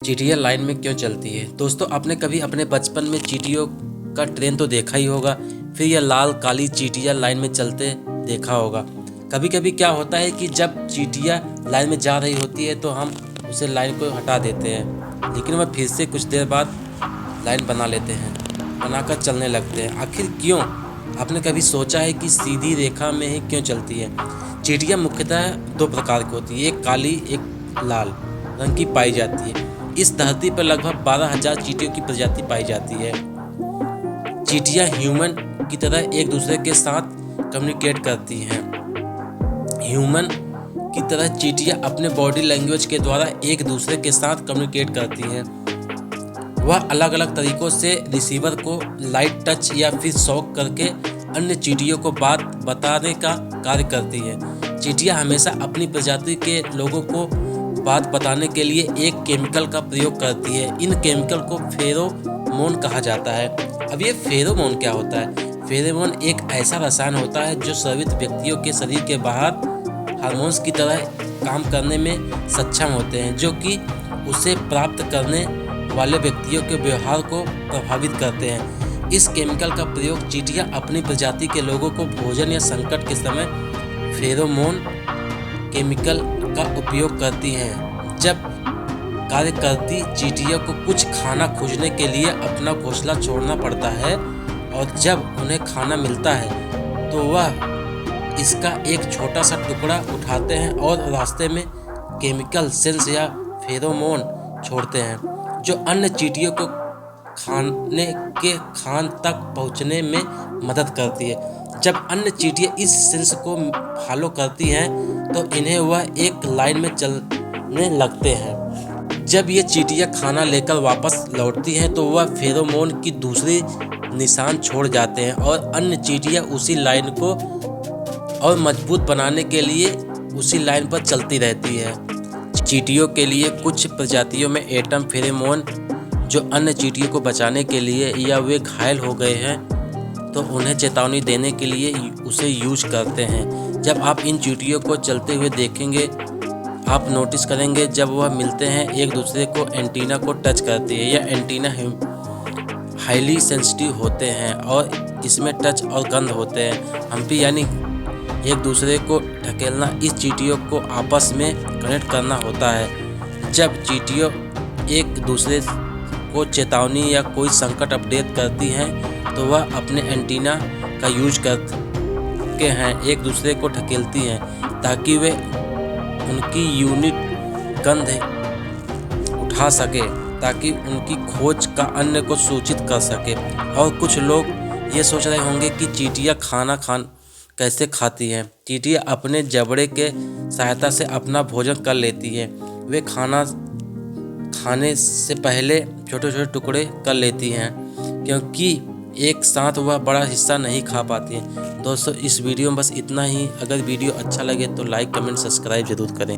चींटियाँ लाइन में क्यों चलती है? दोस्तों, आपने कभी अपने बचपन में चींटियों का ट्रेन तो देखा ही होगा, फिर यह लाल काली चींटियाँ लाइन में चलते देखा होगा। कभी कभी क्या होता है कि जब चींटियाँ लाइन में जा रही होती है तो हम उसे लाइन को हटा देते हैं, लेकिन वह फिर से कुछ देर बाद लाइन बना लेते हैं, बनाकर चलने लगते हैं। आखिर क्यों? आपने कभी सोचा है कि सीधी रेखा में ही क्यों चलती है? चींटियाँ मुख्यतः दो प्रकार की होती है, एक काली एक लाल रंग की पाई जाती है। इस धरती पर लगभग 12,000 चींटियों की प्रजाति पाई जाती है। चींटियाँ ह्यूमन की तरह एक दूसरे के साथ कम्युनिकेट करती हैं। ह्यूमन की तरह चींटियाँ अपने बॉडी लैंग्वेज के द्वारा एक दूसरे के साथ कम्युनिकेट करती हैं। वह अलग अलग तरीकों से रिसीवर को लाइट टच या फिर शॉक करके अन्य चींटियों को बात बताने का कार्य करती है। चींटियाँ हमेशा अपनी प्रजाति के लोगों को बात बताने के लिए एक केमिकल का प्रयोग करती है। इन केमिकल को फेरोमोन कहा जाता है। अब ये फेरोमोन क्या होता है? फेरोमोन एक ऐसा रसायन होता है जो श्रवित व्यक्तियों के शरीर के बाहर हार्मोन्स की तरह काम करने में सक्षम होते हैं, जो कि उसे प्राप्त करने वाले व्यक्तियों के व्यवहार को प्रभावित करते हैं। इस केमिकल का प्रयोग चींटियाँ अपनी प्रजाति के लोगों को भोजन या संकट के समय फेरोमोन केमिकल का उपयोग करती हैं। जब कार्यकर्ती चींटियों को कुछ खाना खोजने के लिए अपना घोंसला छोड़ना पड़ता है और जब उन्हें खाना मिलता है तो वह इसका एक छोटा सा टुकड़ा उठाते हैं और रास्ते में केमिकल सेंस या फेरोमोन छोड़ते हैं, जो अन्य चींटियों को खाने के खान तक पहुंचने में मदद करती है। जब अन्य चींटियाँ इस सेंस को फॉलो करती हैं तो इन्हें वह एक लाइन में चलने लगते हैं। जब ये चींटियाँ खाना लेकर वापस लौटती हैं तो वह फेरोमोन की दूसरी निशान छोड़ जाते हैं और अन्य चींटियाँ उसी लाइन को और मजबूत बनाने के लिए उसी लाइन पर चलती रहती है। चींटियों के लिए कुछ प्रजातियों में एटम फेरोमोन, जो अन्य चींटियों को बचाने के लिए या वे घायल हो गए हैं तो उन्हें चेतावनी देने के लिए उसे यूज करते हैं। जब आप इन चींटियों को चलते हुए देखेंगे, आप नोटिस करेंगे जब वह मिलते हैं एक दूसरे को एंटीना को टच करती है। यह एंटीना हाईली सेंसिटिव होते हैं और इसमें टच और गंध होते हैं। हम्पी यानी एक दूसरे को ढकेलना इस चींटियों को आपस में कनेक्ट करना होता है। जब चींटियों एक दूसरे को चेतावनी या कोई संकट अपडेट करती हैं तो वह अपने एंटीना का यूज करके एक दूसरे को ढकेलती हैं ताकि वे उनकी यूनिक गंध उठा सके, ताकि उनकी खोज का अन्य को सूचित कर सके। और कुछ लोग ये सोच रहे होंगे कि चींटियाँ खाना कैसे खाती हैं। चींटियाँ अपने जबड़े के सहायता से अपना भोजन कर लेती हैं। वे खाना खाने से पहले छोटे छोटे टुकड़े कर लेती हैं, क्योंकि एक साथ वह बड़ा हिस्सा नहीं खा पाती हैं। दोस्तों, इस वीडियो में बस इतना ही। अगर वीडियो अच्छा लगे तो लाइक कमेंट सब्सक्राइब जरूर करें।